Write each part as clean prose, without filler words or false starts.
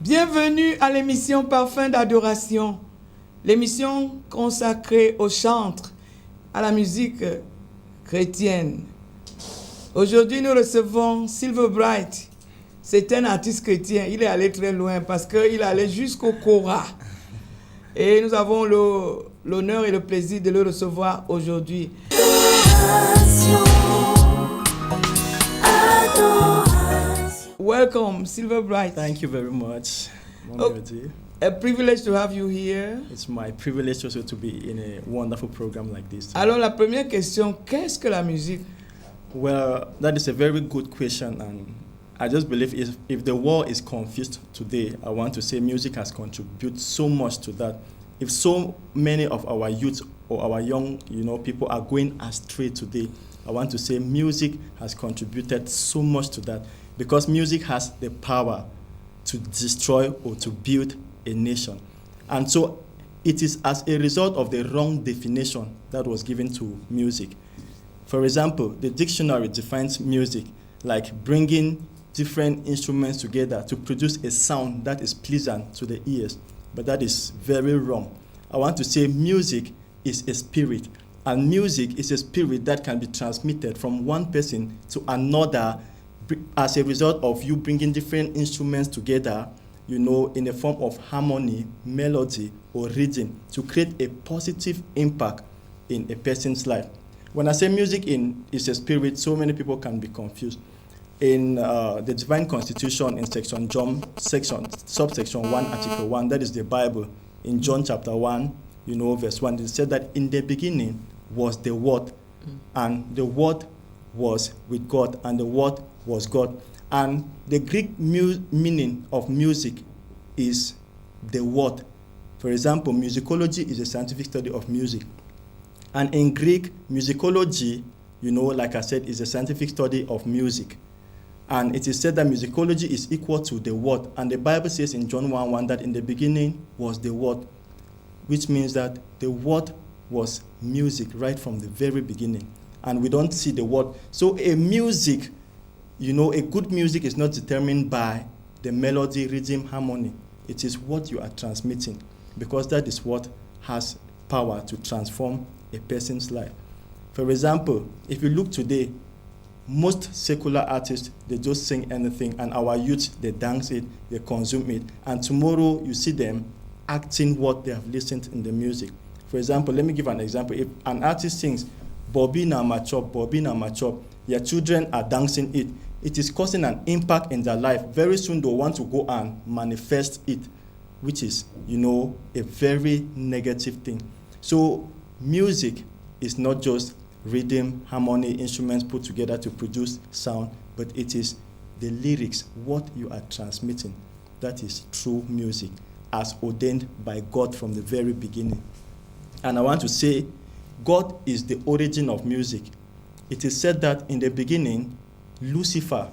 Bienvenue à l'émission Parfum d'adoration, l'émission consacrée au chantre, à la musique chrétienne. Aujourd'hui, nous recevons Silver Bright. C'est un artiste chrétien. Il est allé très loin parce qu'il allait jusqu'au Cora. Et nous avons l'honneur et le plaisir de le recevoir aujourd'hui. Welcome, Silver Bright. Thank you very much. A privilege to have you here. It's my privilege also to be in a wonderful program like this. Alors, la première question, qu'est-ce que la musique? Well, that is a very good question, and I just believe if the world is confused today, I want to say music has contributed so much to that. If so many of our youth or our young, people are going astray today, I want to say music has contributed so much to that, because music has the power to destroy or to build a nation. And so it is as a result of the wrong definition that was given to music. For example, the dictionary defines music like bringing different instruments together to produce a sound that is pleasant to the ears. But that is very wrong. I want to say music is a spirit, and music is a spirit that can be transmitted from one person to another as a result of you bringing different instruments together, in a form of harmony, melody, or rhythm to create a positive impact in a person's life. When I say music is a spirit, so many people can be confused. In the Divine Constitution in subsection 1, article 1, that is the Bible, in John chapter 1, verse 1, it said that in the beginning was the Word, and the Word was with God, and the Word was God. And the Greek meaning of music is the word. For example, musicology is a scientific study of music. And in Greek, musicology, like I said, is a scientific study of music. And it is said that musicology is equal to the word. And the Bible says in John 1:1 that in the beginning was the word, which means that the word was music right from the very beginning. And we don't see the word. So a music, a good music is not determined by the melody, rhythm, harmony. It is what you are transmitting, because that is what has power to transform a person's life. For example, if you look today, most secular artists, they just sing anything, and our youth, they dance it, they consume it, and tomorrow you see them acting what they have listened in the music. For example, let me give an example. If an artist sings, Bobby na machop, your children are dancing it, it is causing an impact in their life. Very soon they'll want to go and manifest it, which is, a very negative thing. So music is not just rhythm, harmony, instruments put together to produce sound, but it is the lyrics, what you are transmitting. That is true music, as ordained by God from the very beginning. And I want to say, God is the origin of music. It is said that in the beginning, Lucifer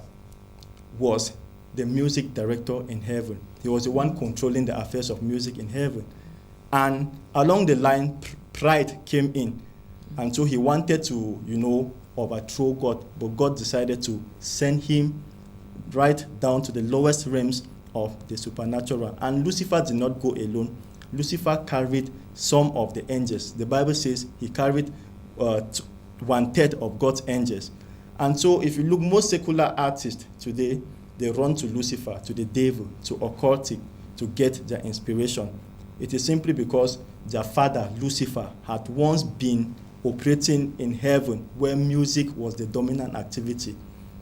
was the music director in heaven. He was the one controlling the affairs of music in heaven. And along the line, pride came in. And so he wanted to, overthrow God. But God decided to send him right down to the lowest realms of the supernatural. And Lucifer did not go alone. Lucifer carried some of the angels. The Bible says he carried 1/3 of God's angels. And so if you look, most secular artists today, they run to Lucifer, to the devil, to occultic, to get their inspiration. It is simply because their father, Lucifer, had once been operating in heaven where music was the dominant activity.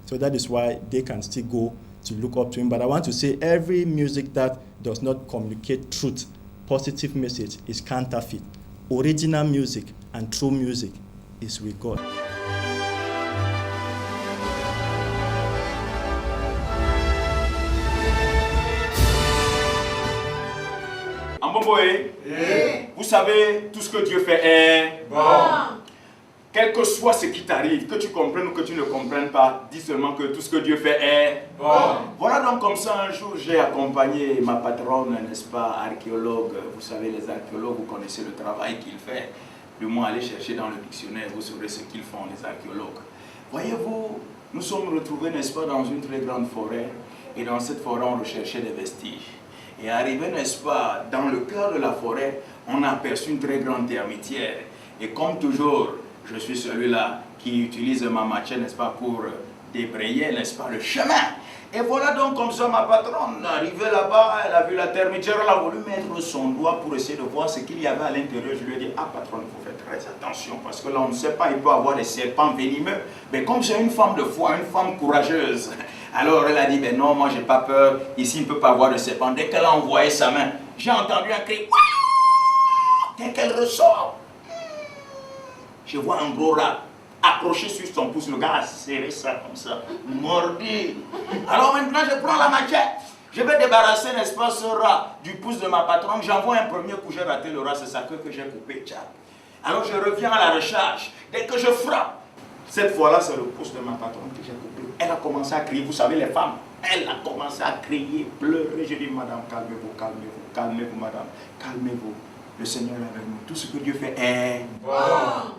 So that is why they can still go to look up to him. But I want to say every music that does not communicate truth, positive message, is counterfeit. Original music and true music is with God. Ambomboé, vous savez, tout ce que Dieu fait est bon. Quel que soit ce qui t'arrive, que tu comprennes ou que tu ne comprennes pas, dis seulement que tout ce que Dieu fait est bon. Voilà donc comme ça, un jour, j'ai accompagné ma patronne, n'est-ce pas, archéologue. Vous savez, les archéologues, vous connaissez le travail qu'ils font. Du moins, allez chercher dans le dictionnaire, vous saurez ce qu'ils font, les archéologues. Voyez-vous, nous sommes retrouvés, n'est-ce pas, dans une très grande forêt. Et dans cette forêt, on recherchait des vestiges. Et arrivé, n'est-ce pas, dans le cœur de la forêt, on a aperçu une très grande termitière. Et comme toujours, je suis celui-là qui utilise ma machette, n'est-ce pas, pour débrayer, n'est-ce pas, le chemin. Et voilà donc comme ça ma patronne, arrivée là-bas, elle a vu la termitière, elle a voulu mettre son doigt pour essayer de voir ce qu'il y avait à l'intérieur. Je lui ai dit, ah patronne, il faut faire très attention, parce que là on ne sait pas, il peut y avoir des serpents venimeux. Mais comme j'ai une femme de foi, une femme courageuse, alors elle a dit, ben non, moi j'ai pas peur, ici il ne peut pas avoir de serpent. Dès qu'elle a envoyé sa main, j'ai entendu un cri, dès qu'elle ressort, je vois un gros rat accroché sur son pouce, le gars a serré ça comme ça, mordu. Alors maintenant je prends la machette, je vais débarrasser, n'est-ce pas, ce rat du pouce de ma patronne. J'envoie un premier coup, j'ai raté le rat, c'est sa queue que j'ai coupé. Alors je reviens à la recharge, dès que je frappe, cette fois-là c'est le pouce de ma patronne que j'ai coupé. Elle a commencé à crier, vous savez les femmes, elle a commencé à crier, pleurer. Je dis, madame, calmez-vous, calmez-vous, calmez-vous, madame, calmez-vous. Le Seigneur est avec nous. Tout ce que Dieu fait est bon.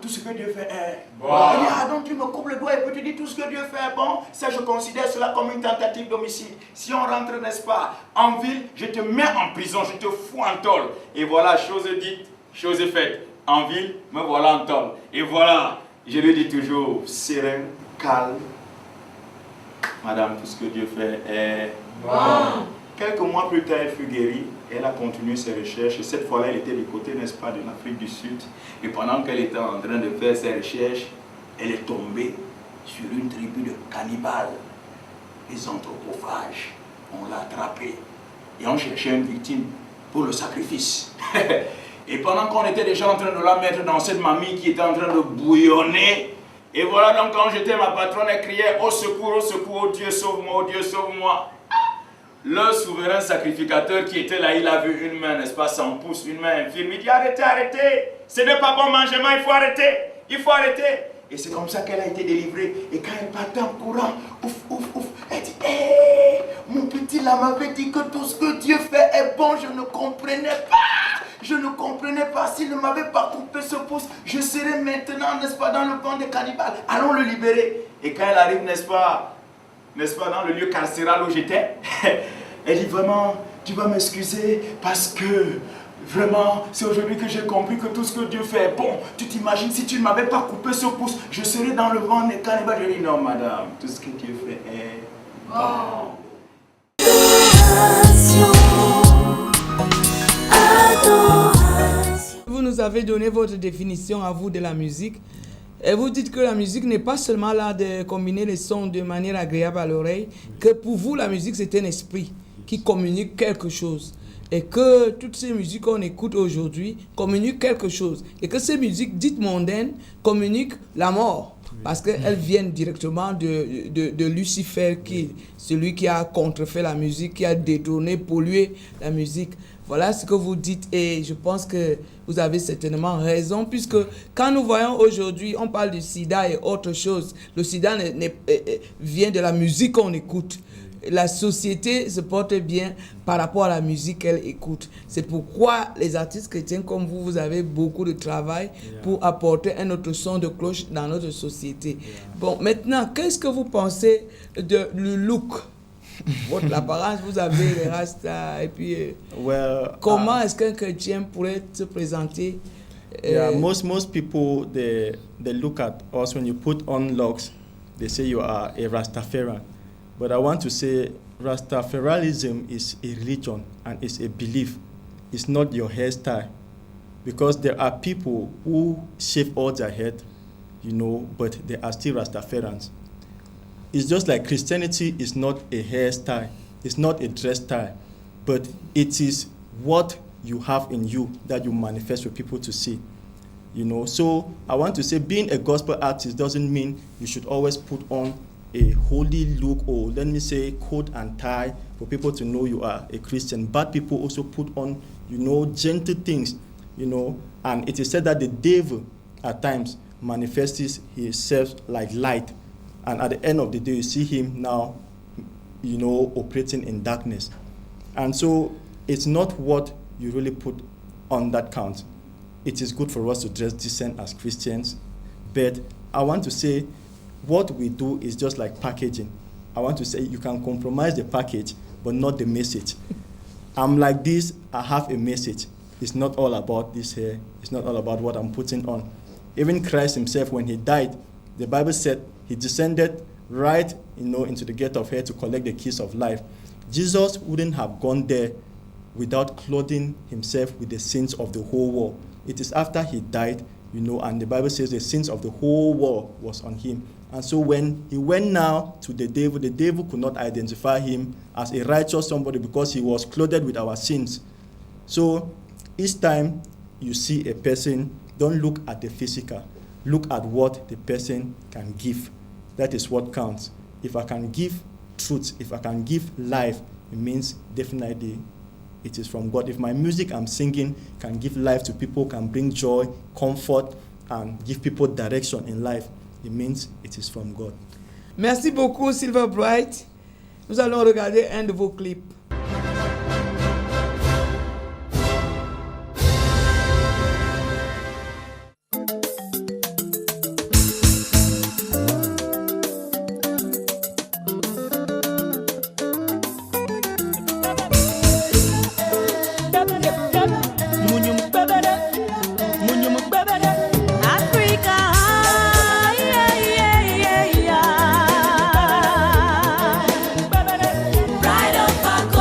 Tout ce que Dieu fait est bon. Elle dit, ah donc tu me coupes le doigt et puis tu dis tout ce que Dieu fait est bon. Ça, je considère cela comme une tentative d'homicide. Si on rentre, n'est-ce pas, en ville, je te mets en prison, je te fous en tôle. Et voilà, chose dite, chose faite. En ville, me voilà en tôle. Et voilà, je lui dis toujours, serein, calme. Madame, tout ce que Dieu fait est bon. Quelques mois plus tard, elle fut guérie. Elle a continué ses recherches. Et cette fois-là, elle était du côté, n'est-ce pas, de l'Afrique du Sud. Et pendant qu'elle était en train de faire ses recherches, elle est tombée sur une tribu de cannibales, les anthropophages. On l'a attrapée. Et on cherchait une victime pour le sacrifice. Et pendant qu'on était déjà en train de la mettre dans cette mamie qui était en train de bouillonner, et voilà donc quand j'étais ma patronne, elle criait, oh secours, oh Dieu sauve-moi, oh Dieu sauve-moi. Le souverain sacrificateur qui était là, il a vu une main, n'est-ce pas, sans pouce, une main infirme. Il dit, arrêtez, arrêtez, ce n'est pas bon mangement, il faut arrêter, il faut arrêter. Et c'est comme ça qu'elle a été délivrée. Et quand elle partait en courant, ouf, ouf, ouf, elle dit, hé, mon petit là m'avait dit que tout ce que Dieu fait est bon, je ne comprenais pas. Je ne comprenais pas, s'il ne m'avait pas coupé ce pouce, je serais maintenant, n'est-ce pas, dans le camp des cannibales. Allons le libérer. Et quand elle arrive, n'est-ce pas, dans le lieu carcéral où j'étais, elle dit vraiment, tu vas m'excuser parce que vraiment, c'est aujourd'hui que j'ai compris que tout ce que Dieu fait est bon. Tu t'imagines, si tu ne m'avais pas coupé ce pouce, je serais dans le vent des cannibales. Je dis non, madame, tout ce que Dieu fait est bon. Vous nous avez donné votre définition à vous de la musique. Et vous dites que la musique n'est pas seulement là de combiner les sons de manière agréable à l'oreille, que pour vous, la musique, c'est un esprit qui communique quelque chose. Et que toutes ces musiques qu'on écoute aujourd'hui communiquent quelque chose. Et que ces musiques dites mondaines communiquent la mort. Parce qu'elles viennent directement de Lucifer, celui qui a contrefait la musique, qui a détourné, pollué la musique. Voilà ce que vous dites et je pense que vous avez certainement raison puisque quand nous voyons aujourd'hui, on parle du sida et autre chose. Le sida vient de la musique qu'on écoute. La société se porte bien par rapport à la musique qu'elle écoute. C'est pourquoi les artistes chrétiens comme vous, vous avez beaucoup de travail pour apporter un autre son de cloche dans notre société. Bon, maintenant, qu'est-ce que vous pensez de le look? Votre apparence, vous avez les rastas et puis comment est-ce qu'un chrétien pourrait se présenter? Most people they look at us when you put on locks, they say you are a Rastafarian. But I want to say Rastafarianism is a religion and it's a belief. It's not your hairstyle. Because there are people who shave all their head, but they are still Rastafarians. It's just like Christianity is not a hairstyle, it's not a dress style, but it is what you have in you that you manifest for people to see. So I want to say being a gospel artist doesn't mean you should always put on a holy look or let me say coat and tie for people to know you are a Christian. Bad people also put on, gentle things, and it is said that the devil at times manifests himself like light. And at the end of the day, you see him now, operating in darkness. And so it's not what you really put on that count. It is good for us to dress decent as Christians, but I want to say what we do is just like packaging. I want to say you can compromise the package, but not the message. I'm like this, I have a message. It's not all about this here. It's not all about what I'm putting on. Even Christ himself, when he died, the Bible said he descended right, into the gate of hell to collect the keys of life. Jesus wouldn't have gone there without clothing himself with the sins of the whole world. It is after he died, and the Bible says the sins of the whole world was on him. And so when he went now to the devil could not identify him as a righteous somebody because he was clothed with our sins. So each time you see a person, don't look at the physical. Look at what the person can give. That is what counts. If I can give truth, if I can give life, it means definitely it is from God. If my music I'm singing can give life to people, can bring joy, comfort, and give people direction in life, it means it is from God. Merci beaucoup, Silver Bright. Nous allons regarder un de vos clips. Ride up,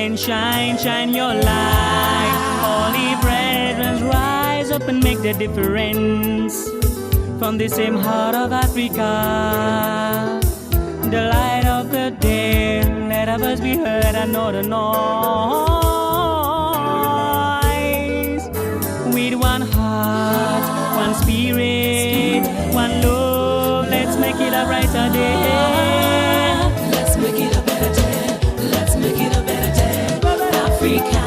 Shine, shine, shine your light. Holy brethren, rise up and make the difference. From the same heart of Africa, the light of the day, let our voice be heard and know the noise. With one heart, one spirit, one love, let's make it a brighter day. Let's make it a better day. Let's make it a better day. Africa,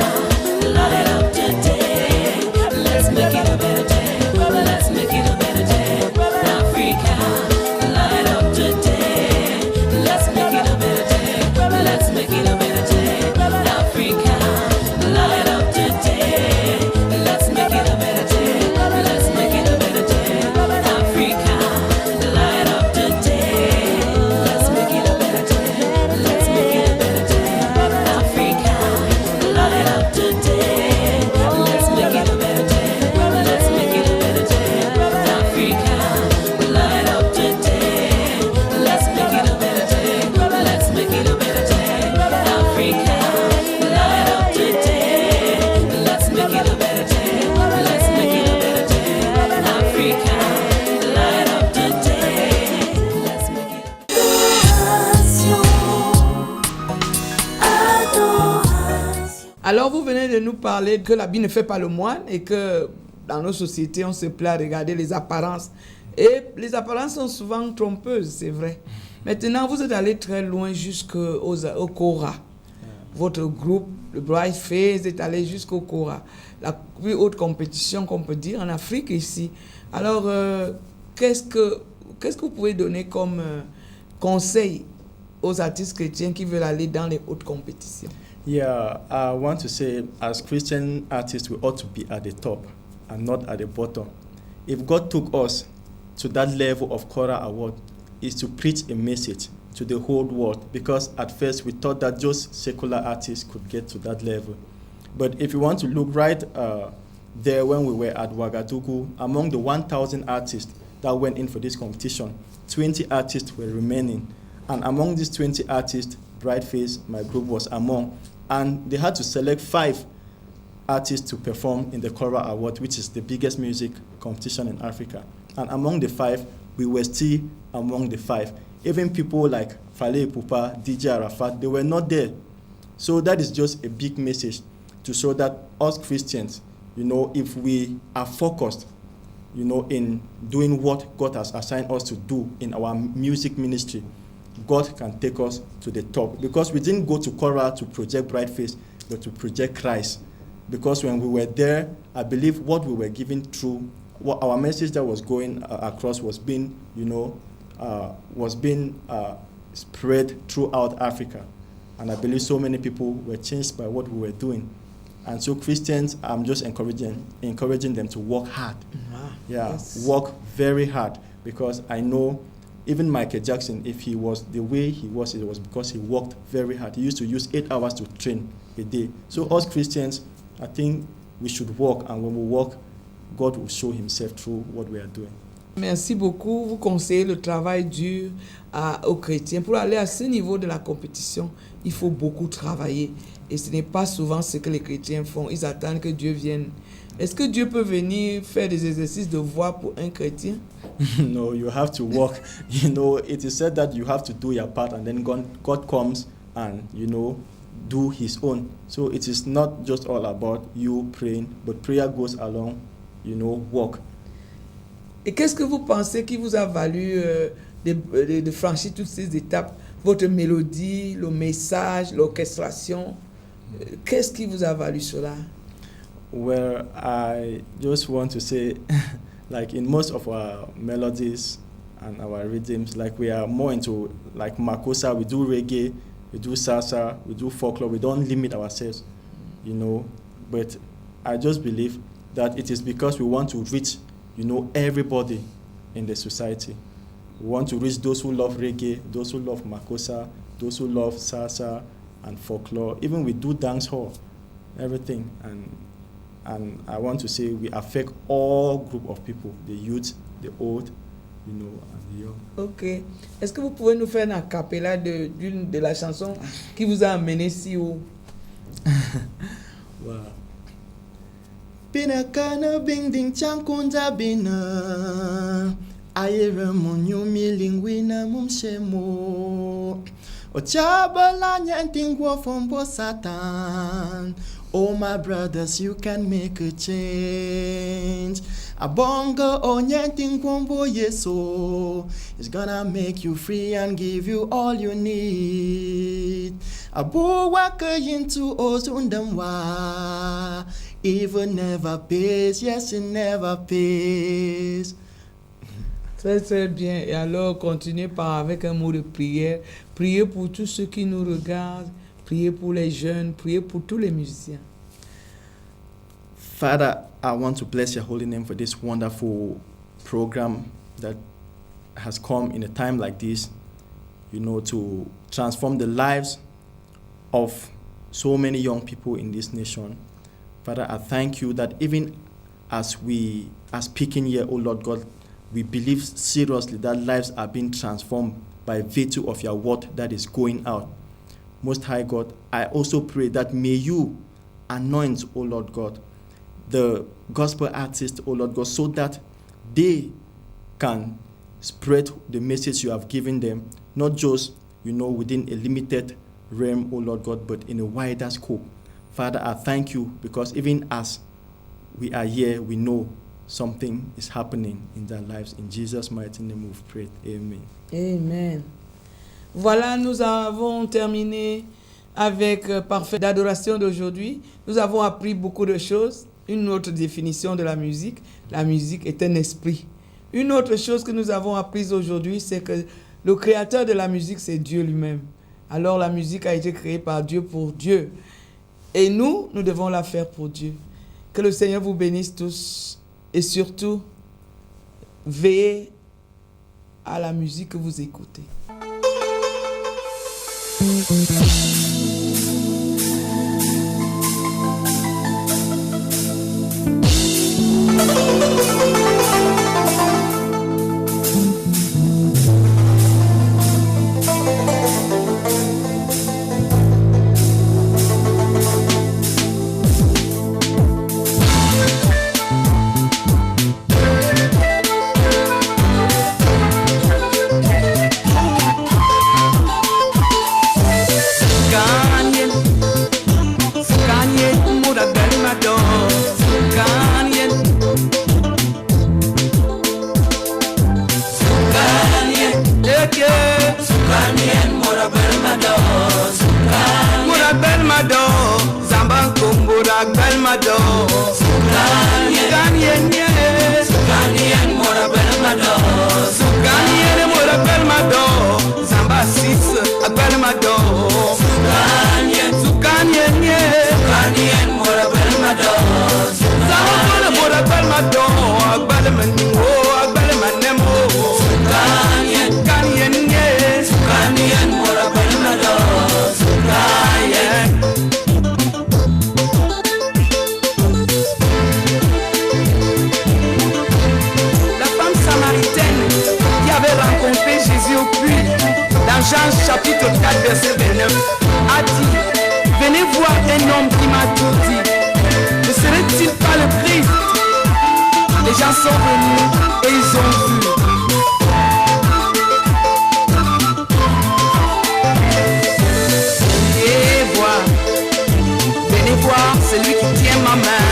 light up the day. Let's make it a better day. Let's make it a better day. Africa, light up the day. Let's make it a better day. Let's make it a better day. Africa, light up the day. Let's make it a better day. Let's make it a better day. Africa, light up the day. Let's make it a better day. Let's make it a better day. Africa, light up the day. Let's make it a better day. Let's make it a better day. Africa, light up the day. Let's make it a better day. Let's make it a better day. Africa, light up the day. Let's make it a better day. Let's make it a better day. Africa, light up the day. Let's make it a Alors, vous venez de nous parler que l'habit ne fait pas le moine et que dans nos sociétés, on se plaît à regarder les apparences. Et les apparences sont souvent trompeuses, c'est vrai. Maintenant, vous êtes allé très loin jusqu'au Kora. Votre groupe, le Bright Face, est allé jusqu'au Kora. La plus haute compétition qu'on peut dire en Afrique ici. Alors, qu'est-ce que vous pouvez donner comme conseil aux artistes chrétiens qui veulent aller dans les hautes compétitions? Yeah, I want to say, as Christian artists, we ought to be at the top and not at the bottom. If God took us to that level of Kora Award, is to preach a message to the whole world, because at first we thought that just secular artists could get to that level. But if you want to look right there when we were at Ouagadougou, among the 1,000 artists that went in for this competition, 20 artists were remaining. And among these 20 artists, Bright Face, my group, was among. And they had to select 5 artists to perform in the Kora Award, which is the biggest music competition in Africa. And among the 5, we were still among the 5. Even people like Fale Ipupa, DJ Arafat, they were not there. So that is just a big message to show that us Christians, if we are focused, in doing what God has assigned us to do in our music ministry, God can take us to the top. Because we didn't go to Kora to project Bright Face, but to project Christ. Because when we were there, I believe what we were given through, what our message that was going across was being, spread throughout Africa. And I believe so many people were changed by what we were doing. And so Christians, I'm just encouraging them to work hard. Work very hard. Because I know even Michael Jackson, if he was the way he was, it was because he worked very hard. He used to use 8 hours to train a day. So us Christians, I think we should work, and when we work, God will show himself through what we are doing. Merci beaucoup. Vous conseillez le travail dur aux chrétiens. Pour aller à ce niveau de la compétition, il faut beaucoup travailler. Et ce n'est pas souvent ce que les chrétiens font. Ils attendent que Dieu vienne. Est-ce que Dieu peut venir faire des exercices de voix pour un chrétien? No, you have to work. It is said that you have to do your part, and then God comes and, do his own. So it is not just all about you praying, but prayer goes along, work. Et qu'est-ce que vous pensez qui vous a valu de franchir toutes ces étapes? Votre mélodie, le message, l'orchestration, qu'est-ce qui vous a valu cela? Well, I just want to say, like in most of our melodies and our rhythms, like we are more into like Makossa, we do reggae, we do salsa, we do folklore, we don't limit ourselves, but I just believe that it is because we want to reach, everybody in the society. We want to reach those who love reggae, those who love Makossa, those who love salsa and folklore. Even we do dance hall, everything. And I want to say we affect all group of people, the youth, the old, and the young. Ok. Est-ce que vous pouvez nous faire un a cappella d'une de la chanson qui vous a amené si haut? Wow. Bina kana bing ding chang kunja bina. Ayere monyo milingwina mumshemo. Ochabala nyanting wofombo Satan. Oh my brothers, you can make a change. Abonga onyanting wombo yeso. It's gonna make you free and give you all you need. Abo waka into ozundamwa. Evil never pays, yes it never pays. Très très bien. Et alors, continuez avec un mot de prière. Priez pour tous ceux qui nous regardent. Priez pour les jeunes. Priez pour tous les musiciens. Father, I want to bless your holy name for this wonderful program that has come in a time like this, to transform the lives of so many young people in this nation. Father, I thank you that even as we are speaking here, oh Lord God, we believe seriously that lives are being transformed by virtue of your word that is going out. Most High God, I also pray that may you anoint, oh Lord God, the gospel artists, oh Lord God, so that they can spread the message you have given them, not just, within a limited realm, oh Lord God, but in a wider scope. Father, I thank you because even as we are here, we know something is happening in their lives. In Jesus' mighty name we've prayed. Amen. Amen. Voilà, nous avons terminé avec Parfait d'adoration d'aujourd'hui. Nous avons appris beaucoup de choses. Une autre définition de la musique. La musique est un esprit. Une autre chose que nous avons apprise aujourd'hui, c'est que le créateur de la musique, c'est Dieu lui-même. Alors la musique a été créée par Dieu pour Dieu. Et nous devons la faire pour Dieu. Que le Seigneur vous bénisse tous. Et surtout, veillez à la musique que vous écoutez. Jean chapitre 4 verset 29 a dit: venez voir un homme qui m'a tout dit. Ne serait-il pas le Christ? Les gens sont venus et ils ont vu. Venez voir celui qui tient ma main.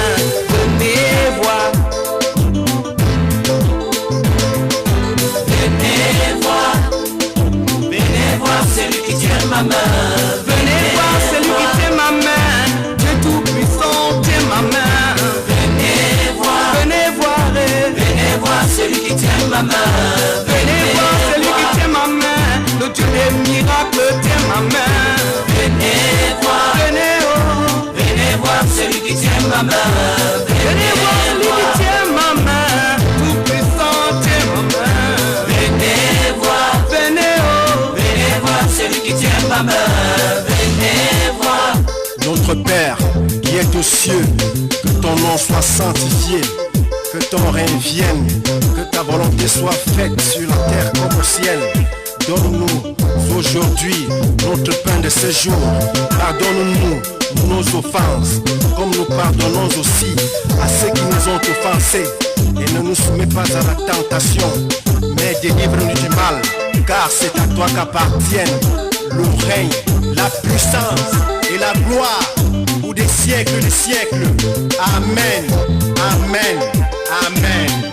Venez voir. Celui qui tient ma main. Venez voir celui qui tient ma main. Dieu tout-puissant tient ma main. Venez voir. Venez voir. Venez voir celui qui tient ma main. Venez voir celui qui tient ma main. Le Dieu des miracles tient ma main. Venez voir. Venez oh. Venez voir celui qui tient ma main. Venez voir celui qui tient ma main. Tout-puissant tient ma main. Venez voir. Venez oh. Celui qui tient ma main, venez voir. Notre Père qui est aux cieux, que ton nom soit sanctifié, que ton règne vienne, que ta volonté soit faite sur la terre comme au ciel. Donne-nous aujourd'hui notre pain de ce jour. Pardonne-nous nos offenses, comme nous pardonnons aussi à ceux qui nous ont offensés. Et ne nous soumets pas à la tentation, mais délivre-nous du mal, car c'est à toi qu'appartiennent le règne, la puissance et la gloire pour des siècles. Amen, amen, amen.